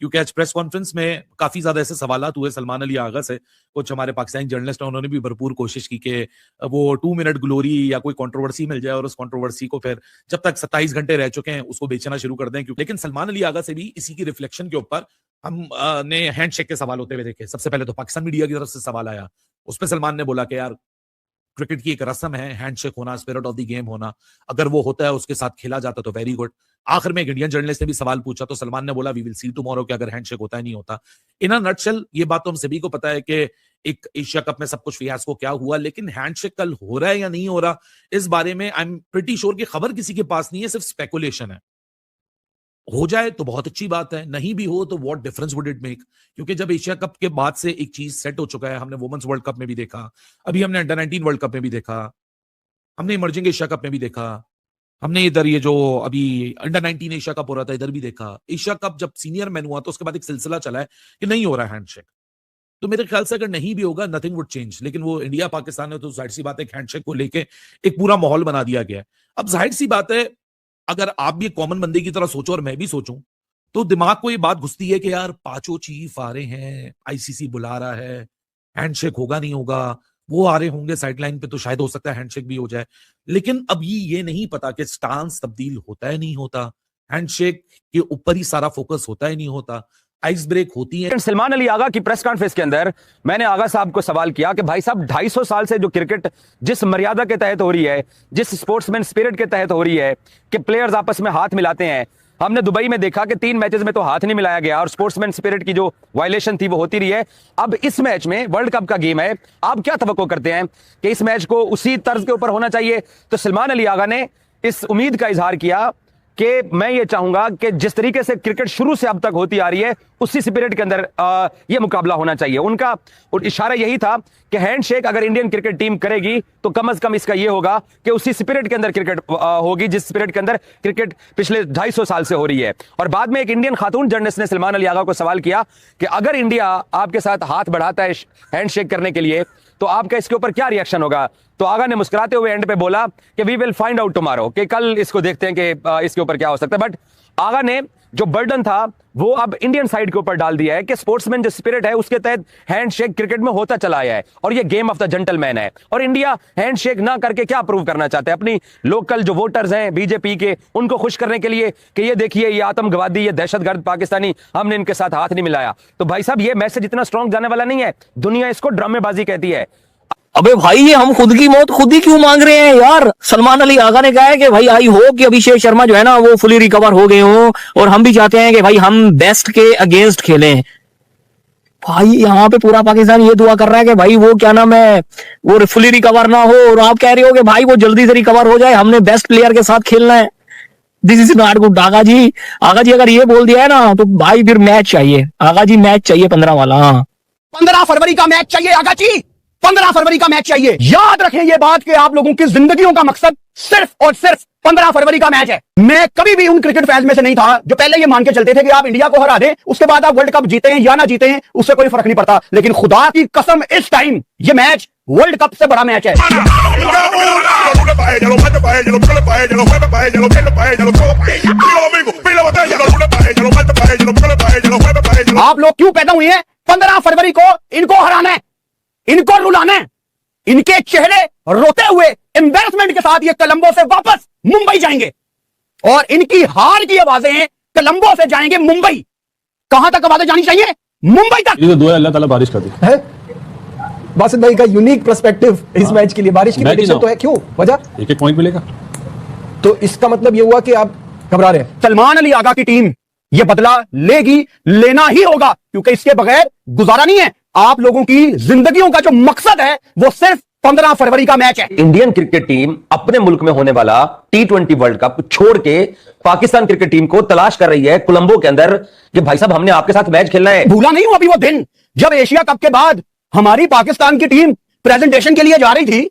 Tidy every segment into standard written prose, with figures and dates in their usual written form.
क्योंकि आज press conference में काफी ज्यादा ऐसे सवाल हुए सलमान अली आगा से, कुछ हमारे पाकिस्तानी जर्नलिस्ट हैं, उन्होंने भी भरपूर कोशिश की कि वो 2 मिनट ग्लोरी या कोई कंट्रोवर्सी मिल जाए और उस कंट्रोवर्सी को फिर जब तक 27 घंटे रह चुके हैं उसको बेचना शुरू कर दें। लेकिन सलमान अली आगा से भी इसी की रिफ्लेक्शन के ऊपर हम ने हैंडशेक के सवाल होते हुए देखे। सबसे पहले तो पाकिस्तान मीडिया की तरफ से सवाल आया, उस पर सलमान ने बोला कि यार क्रिकेट की एक रस्म है हैंडशेक होना, स्पिरिट ऑफ द गेम होना, अगर वो होता है उसके साथ खेला जाता तो वेरी गुड। आखिर में एक इंडियन जर्नलिस्ट ने भी सवाल पूछा तो सलमान ने बोला वी विल सी टुमारो कि अगर हैंडशेक होता है नहीं होता। इन अ नटशेल ये बात तो हम सभी को पता है कि एक एशिया कप में सब कुछ फियास्को क्या हुआ, लेकिन हैंडशेक कल हो रहा है या नहीं हो रहा इस बारे में आई एम प्रीटी श्योर कि खबर किसी के पास नहीं है, सिर्फ स्पेकुलेशन है। हो जाए तो बहुत अच्छी बात है, नहीं भी हो तो what difference would it make, क्योंकि जब एशिया कप के बाद से एक चीज सेट हो चुका है, हमने वुमेन्स वर्ल्ड कप में भी देखा, अभी हमने अंडर 19 वर्ल्ड कप में भी देखा, हमने इमर्जिंग एशिया कप में भी देखा, हमने इधर ये जो अभी अंडर 19 एशिया कप हो रहा था इधर भी देखा। एशिया कप जब सीनियर मैन हुआ तो उसके बाद एक सिलसिला चला है कि नहीं हो रहा है हैंडशेक, तो मेरे ख्याल से अगर नहीं भी होगा नथिंग वुड चेंज। लेकिन वो इंडिया पाकिस्तान में तो जाहिर सी बात है हैंडशेक को लेके एक पूरा माहौल बना दिया गया है। अब जाहिर सी बात है अगर आप भी एक कॉमन बंदे की तरह सोचो और मैं भी सोचूं तो दिमाग को ये बात घुसती है कि यार पांचों चीफ आ रहे हैं, आईसीसी बुला रहा है, हैंडशेक होगा नहीं होगा, वो आ रहे होंगे साइडलाइन पे तो शायद हो सकता है हैंडशेक भी हो जाए। लेकिन अब ये नहीं पता कि स्टांस तब्दील होता है नहीं होता, हैंडशेक के ऊपर ही सारा फोकस होता है नहीं होता, आइस ब्रेक होती है। सलमान अली आगा की प्रेस कॉन्फ्रेंस के अंदर मैंने आगा साहब को सवाल किया कि भाई साहब 250 साल से जो क्रिकेट जिस मर्यादा के तहत हो रही है, जिस स्पोर्ट्समैन स्पिरिट के तहत हो रही है कि प्लेयर्स आपस में हाथ मिलाते हैं, हमने दुबई में देखा कि 3 मैचेस में तो हाथ नहीं मिलाया गया और स्पोर्ट्समैन स्पिरिट की जो वायलेशन थी वो होती रही है। अब इस मैच में वर्ल्ड कप का गेम है, आप क्या तवक्को करते हैं कि इस मैच को उसी तर्ज के ऊपर होना चाहिए? तो सलमान अली आगा ने इस उम्मीद का इजहार किया कि मैं ये चाहूंगा कि जिस तरीके से क्रिकेट शुरू से अब तक होती आ रही है उसी स्पिरिट के अंदर ये मुकाबला होना चाहिए। उनका इशारा यही था कि हैंडशेक अगर इंडियन क्रिकेट टीम करेगी तो कम से कम इसका ये होगा कि उसी स्पिरिट के अंदर क्रिकेट होगी जिस स्पिरिट के अंदर क्रिकेट पिछले 250 साल से हो रही है। और बाद में एक इंडियन खातून जर्नलिस्ट ने सलमान अली आगा को सवाल किया कि अगर इंडिया आपके साथ हाथ बढ़ाता है हैंडशेक करने के लिए तो आपका इसके ऊपर क्या रिएक्शन होगा? तो आगा ने मुस्कुराते हुए एंड पे बोला कि we will find out tomorrow, कि कल इसको देखते हैं कि इसके ऊपर क्या हो सकता है। बट आगा ने जो बर्डन था वो अब इंडियन साइड के ऊपर डाल दिया है कि स्पोर्ट्समैन जो स्पिरिट है उसके तहत हैंडशेक क्रिकेट में होता चला आया है और ये गेम ऑफ द जेंटलमैन है। और इंडिया हैंडशेक ना करके क्या प्रूव करना चाहते हैं अपनी लोकल जो वोटर्स हैं बीजेपी के, उनको खुश करने के लिए कि ये देखिए ये आतंकवादी, ये दहशतगर्द पाकिस्तानी, हमने इनके साथ हाथ नहीं मिलाया। तो भाई साहब ये मैसेज इतना स्ट्रांग जाने वाला नहीं है, दुनिया इसको ड्रामेबाजी कहती है। अबे भाई ये हम खुद की मौत खुद ही क्यों मांग रहे हैं यार? सलमान अली आगा ने कहा है कि भाई आई होप कि अभिषेक शर्मा जो है ना वो फुली रिकवर हो गए हों और हम भी चाहते हैं कि भाई हम बेस्ट के अगेंस्ट खेलें। भाई यहाँ पे पूरा पाकिस्तान ये दुआ कर रहा है कि भाई वो क्या नाम है वो फुली रिकवर ना हो, और आप कह रहे हो कि भाई वो जल्दी से रिकवर हो जाए, हमने बेस्ट प्लेयर के साथ खेलना है। This is not good. आगा जी अगर ये बोल दिया है ना तो भाई फिर मैच चाहिए। आगा जी मैच चाहिए 15 वाला। 15 फरवरी का मैच चाहिए आगा जी, 15 फरवरी का मैच चाहिए। याद रखें ये बात कि आप लोगों की जिंदगियों का मकसद सिर्फ और सिर्फ 15 फरवरी का मैच है। मैं कभी भी उन क्रिकेट फैंस में से नहीं था जो पहले ये मान के चलते थे कि आप इंडिया को हरा दें उसके बाद आप वर्ल्ड कप जीते हैं या ना जीते हैं उससे कोई फर्क नहीं पड़ता। लेकिन खुदा की कसम इस टाइम ये मैच वर्ल्ड कप से बड़ा मैच है। आप लोग क्यों पैदा हुए हैं? 15 फरवरी को इनको हराना है, इनको रुलाना है। इनके चेहरे रोते हुए एम्बैरेसमेंट के साथ ये कोलंबो से वापस मुंबई जाएंगे और इनकी हार की आवाजें कोलंबो से जाएंगे मुंबई। कहां तक आवाजें जानी चाहिए? मुंबई तक। ये तो दुआ अल्लाह ताला बारिश कर दी है। बासित भाई का यूनिक पर्सपेक्टिव इस मैच के लिए। बारिश की प्रेडिक्शन तो है, क्यों वजह? एक पॉइंट मिलेगा तो इसका मतलब ये हुआ कि आप घबरा रहे हैं। सलमान अली आगा की टीम ये बदला लेगी, लेना ही होगा, क्योंकि इसके बगैर गुजारा नहीं है। आप लोगों की जिंदगियों का जो मकसद है वो सिर्फ 15 फरवरी का मैच है। इंडियन क्रिकेट टीम अपने मुल्क में होने वाला T20 वर्ल्ड कप छोड़ के पाकिस्तान क्रिकेट टीम को तलाश कर रही है कोलंबो के अंदर कि भाई साहब हमने आपके साथ मैच खेलना है। भूला नहीं हूं अभी वो दिन जब एशिया कप के बाद हमारी पाकिस्तान की टीम प्रेजेंटेशन के लिए जा रही थी,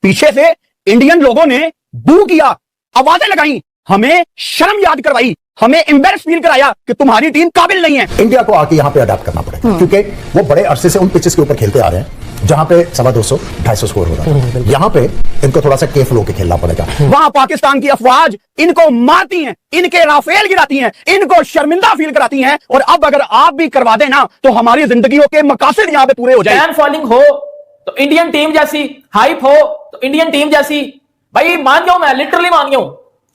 पीछे से इंडियन लोगों ने बू किया, आवाजें लगाई, हमें शर्म याद करवाई, हमें एम्बैरेस फील कराया कि तुम्हारी टीम काबिल नहीं है। इंडिया को आके यहाँ पे अडॉप्ट करना पड़ेगा क्योंकि वो बड़े अरसे से उन पिचेस के ऊपर खेलते आ रहे हैं, जहां पे 250 250 स्कोर हो रहा है, यहां पे इनको थोड़ा सा केफ के खेलना पड़ेगा। वहां पाकिस्तान की अफवाज इनको मारती हैं, इनके राफेल गिराती हैं, इनको शर्मिंदा फील कराती हैं, और अब अगर आप भी करवा देना तो हमारी जिंदगियों के मकासद यहां पे पूरे हो जाएंगे। फैन फॉलोइंग हो तो इंडियन टीम जैसी, हाइप हो तो इंडियन टीम जैसी, भाई मान गया हूं मैं, लिटरली मान गया हूं।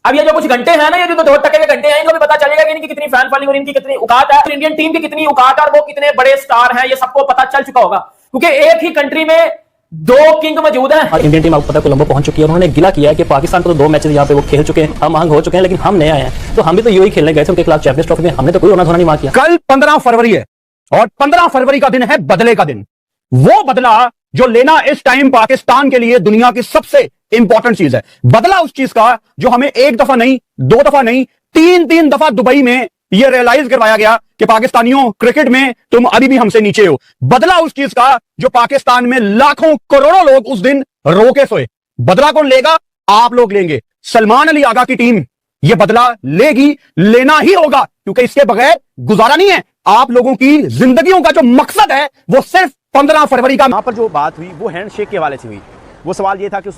अब ये जो कुछ घंटे हैं ना, ये जो 2 टके के घंटे हैं, इनको भी पता चलेगा कि इनकी कितनी फैन फॉलोइंग और इनकी कितनी औकात है, इंडियन टीम की कितनी औकात है और वो कितने बड़े स्टार हैं, ये सबको पता चल चुका होगा। क्योंकि एक ही कंट्री में 2 किंग मौजूद हैं। और इंडियन टीम आपको पता है कोलंबो पहुंच चुकी है, उन्होंने गिला किया है कि पाकिस्तान को तो 2 मैचेस यहाँ पे वो खेल चुके हैं, हम आंग हो चुके हैं, लेकिन हम नए आए हैं, तो हम भी तो यही खेलने गए थे उनके खिलाफ चैंपियंस ट्रॉफी में, हमने तो कोई होना धोना नहीं मार किया। कल 15 फरवरी है और 15 फरवरी का दिन है बदले का दिन। वो बदला जो लेना इस टाइम पाकिस्तान के लिए दुनिया की सबसे इंपॉर्टेंट चीज है। बदला उस चीज का जो हमें 1 दफा नहीं, 2 दफा नहीं, 3 दफा दुबई में यह रियलाइज करवाया गया कि पाकिस्तानियों, क्रिकेट में तुम अभी भी हमसे नीचे हो। बदला उस चीज का जो पाकिस्तान में लाखों करोड़ों लोग उस दिन रो के सोए। बदला कौन लेगा? आप लोग लेंगे। सलमान अली आगा की टीम यह बदला लेगी, लेना ही होगा, क्योंकि इसके बगैर गुजारा नहीं है। आप लोगों की जिंदगियों का जो मकसद है वो सिर्फ 15 फरवरी का। यहाँ पर जो बात हुई वो हैंडशेक के हवाले से हुई। वो सवाल ये था कि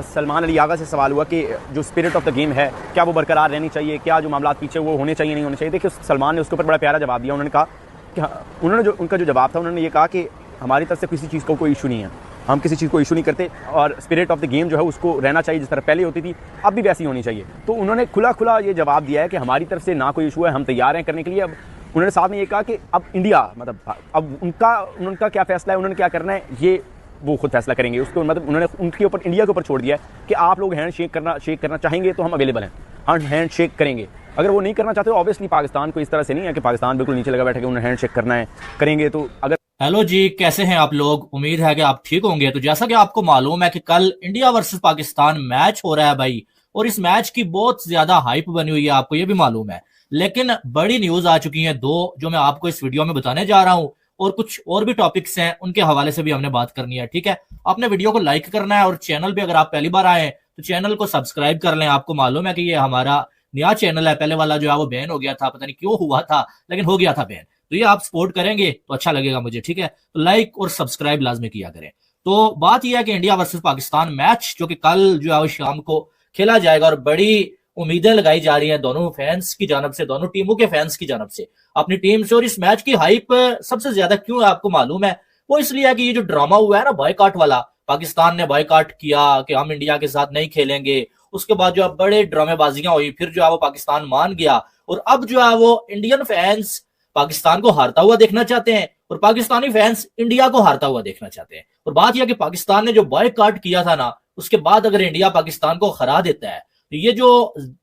सलमान अली आगा से सवाल हुआ कि जो स्पिरिट ऑफ द गेम है क्या वो बरकरार रहनी चाहिए, क्या जो मामला पीछे वो होने चाहिए नहीं होने चाहिए। देखिए सलमान ने उसके ऊपर बड़ा प्यारा जवाब दिया। उन्होंने कहा कि उनका जो जवाब था, उन्होंने ये कहा कि हमारी तरफ से किसी चीज़ को कोई इशू नहीं है, हम किसी चीज़ को इशू नहीं करते, और स्पिरिट ऑफ द गेम जो है उसको रहना चाहिए जिस तरह पहले होती थी, अब भी वैसी होनी चाहिए। तो उन्होंने खुला ये जवाब दिया है कि हमारी तरफ से ना कोई इशू है, हम तैयार हैं करने के लिए। अब उन्होंने साथ में ये कहा कि अब इंडिया, मतलब अब उनका क्या फैसला है, उन्होंने क्या करना है, ये वो खुद फैसला करेंगे। उसको मतलब उन्होंने उनके ऊपर, इंडिया के ऊपर छोड़ दिया है कि आप लोग हैंड शेक करना चाहेंगे तो हम अवेलेबल हैं, हम हैंड शेक करेंगे। अगर वो नहीं करना चाहते तो ऑब्वियसली पाकिस्तान को इस तरह से नहीं है कि पाकिस्तान बिल्कुल नीचे लगा बैठे कि उन्हें हैंड शेक करना है, करेंगे। तो अगर हेलो जी, कैसे हैं आप लोग? उम्मीद है कि आप ठीक होंगे। तो जैसा कि आपको मालूम है कि कल इंडिया वर्सेस पाकिस्तान मैच हो रहा है भाई, और इस मैच की बहुत ज्यादा हाइप बनी हुई है, आपको ये भी मालूम है। लेकिन बड़ी न्यूज आ चुकी है 2, जो मैं आपको इस वीडियो में बताने जा रहा हूं, और कुछ और भी टॉपिक्स हैं, उनके हवाले से भी हमने बात करनी है। ठीक है, आपने वीडियो को लाइक करना है, और चैनल पे अगर आप पहली बार आए तो चैनल को सब्सक्राइब कर लें। आपको मालूम है कि ये हमारा नया चैनल है, पहले वाला जो है वो बैन हो गया था, पता नहीं क्यों हुआ था, लेकिन हो गया था बैन। तो ये आप सपोर्ट करेंगे तो अच्छा लगेगा मुझे। ठीक है, तो लाइक और सब्सक्राइब लाजमी किया करें। तो बात यह है कि इंडिया वर्सेस पाकिस्तान मैच जो कि कल जो है वो शाम को खेला जाएगा, और बड़ी उम्मीदें लगाई जा रही हैं दोनों फैंस की जानब से, दोनों टीमों के फैंस की जानब से अपनी टीम से। और इस मैच की हाइप सबसे ज्यादा क्यों है आपको मालूम है? वो इसलिए है कि ये जो ड्रामा हुआ है ना बॉयकॉट वाला, पाकिस्तान ने बॉयकॉट किया कि हम इंडिया के साथ नहीं खेलेंगे, उसके बाद जो है बड़े ड्रामेबाजियां हुई, फिर जो है वो पाकिस्तान मान गया, और अब जो है वो इंडियन फैंस पाकिस्तान को हारता हुआ देखना चाहते हैं, और पाकिस्तानी फैंस इंडिया को हारता हुआ देखना चाहते हैं। और बात यह कि पाकिस्तान ने जो बॉयकॉट किया था ना, उसके बाद अगर इंडिया पाकिस्तान को हरा देता है तो ये जो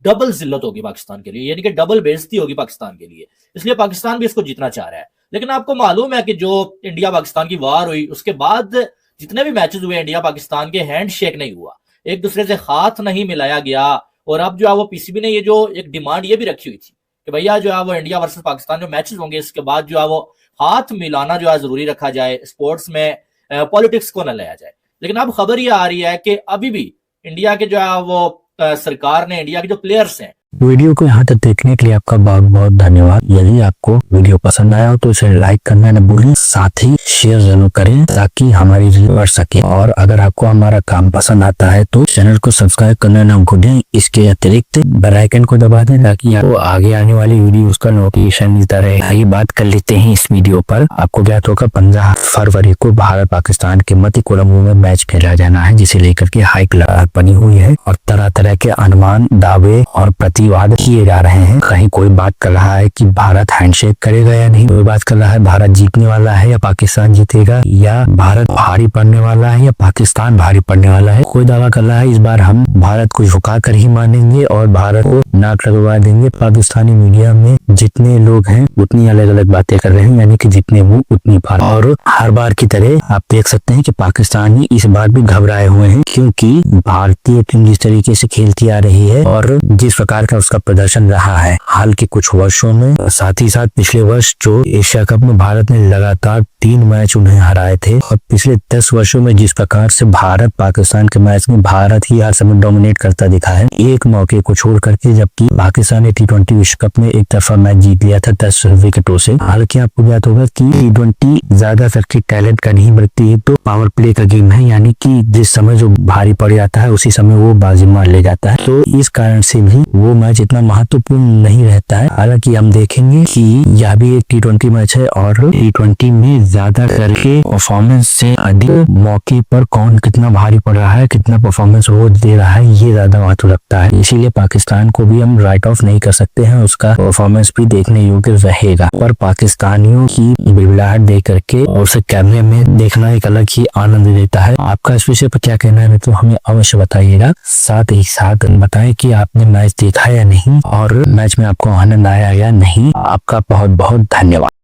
डबल जिल्लत होगी पाकिस्तान के लिए, यानी कि डबल बेइज्जती होगी पाकिस्तान के लिए। इसलिए पाकिस्तान भी इसको जीतना चाह रहा है। लेकिन आपको मालूम है कि जो इंडिया पाकिस्तान की वार हुई, उसके बाद जितने भी मैचेस हुए इंडिया पाकिस्तान के, हैंड शेक नहीं हुआ, एक दूसरे से हाथ नहीं मिलाया गया। और अब जो है वो पीसीबी ने ये जो एक डिमांड ये भी रखी हुई थी कि भैया जो है वो इंडिया वर्सेस पाकिस्तान जो मैचेस होंगे, इसके बाद जो है वो हाथ मिलाना जो है जरूरी रखा जाए, स्पोर्ट्स में पॉलिटिक्स को न लाया जाए। लेकिन अब खबर ये आ रही है कि अभी भी इंडिया के जो है वो सरकार ने, इंडिया के जो प्लेयर्स हैं। वीडियो को यहाँ तक देखने के लिए आपका बहुत बहुत धन्यवाद। यदि आपको वीडियो पसंद आया हो तो इसे लाइक करना न भूलें, साथ ही शेयर जरूर करें ताकि हमारी रीच बढ़ सके। और अगर आपको हमारा काम पसंद आता है तो चैनल को सब्सक्राइब करना न भूलें। इसके अतिरिक्त बेल आइकन को दबा दें ताकि आपको आगे आने वाली वीडियो का नोटिफिकेशन मिलता रहे। आइए बात कर लेते हैं इस वीडियो पर। आपको ज्ञात होगा 15 फरवरी को भारत पाकिस्तान के मध्य कोलंबो में मैच खेला जाना है, जिसे लेकर के हाई अलर्ट बनी हुई है और तरह तरह के अनुमान, दावे और प्रतिवाद किए जा रहे हैं। कहीं कोई बात कर रहा है कि भारत हैंडशेक करेगा या नहीं, कोई बात कर रहा है भारत जीतने वाला है या पाकिस्तान जीतेगा, या भारत भारी पड़ने वाला है या पाकिस्तान भारी पड़ने वाला है। कोई दावा कर रहा है इस बार हम भारत को झुका कर ही मानेंगे और भारत को नाक लगवा देंगे। पाकिस्तानी मीडिया में जितने लोग हैं उतनी अलग अलग बातें कर रहे हैं, यानी कि जितने मुंह उतनी बात। और हर बार की तरह आप देख सकते हैं कि पाकिस्तानी इस बार भी घबराए हुए हैं, क्योंकि भारतीय टीम जिस तरीके से खेलती आ रही है और जिस प्रकार का उसका प्रदर्शन रहा है हाल के कुछ वर्षों में। साथ ही साथ पिछले वर्ष जो एशिया कप में भारत ने लगातार 3 मैच उन्हें हराए थे, और पिछले 10 वर्षों में जिस प्रकार से भारत पाकिस्तान के मैच में भारत ही हर समय डोमिनेट करता दिखा है, एक मौके को छोड़ करके, जबकि पाकिस्तान ने T20 विश्व कप में एक तरफा मैच जीत लिया था 10 विकेटों से। हालांकि आपको याद होगा कि T20 ज्यादा करके टैलेंट का नहीं बल्कि तो पावर प्ले का गेम है, यानी कि जिस समय जो भारी पड़ जाता है उसी समय वो बाजी मार ले जाता है, तो इस कारण से भी वो मैच इतना महत्वपूर्ण नहीं रहता है। हालांकि हम देखेंगे कि यह भी एक T20 मैच है और T20 में ज्यादा करके परफॉर्मेंस से अधिक मौके पर कौन कितना भारी पड़ रहा है, कितना परफॉर्मेंस वो दे रहा है, ये ज्यादा महत्व रखता है। इसीलिए पाकिस्तान को भी हम राइट ऑफ नहीं कर सकते हैं, उसका परफॉर्मेंस भी देखने योग्य रहेगा। पर पाकिस्तानियों की बिड़बिड़ाहट देख करके और उसे कैमरे में देखना एक अलग ही आनंद देता है। आपका इस विषय पर क्या कहना है तो हमें अवश्य बताइएगा। साथ ही साथ बताएं कि आपने मैच देखा या नहीं और मैच में आपको आनंद आया या नहीं। आपका बहुत बहुत धन्यवाद।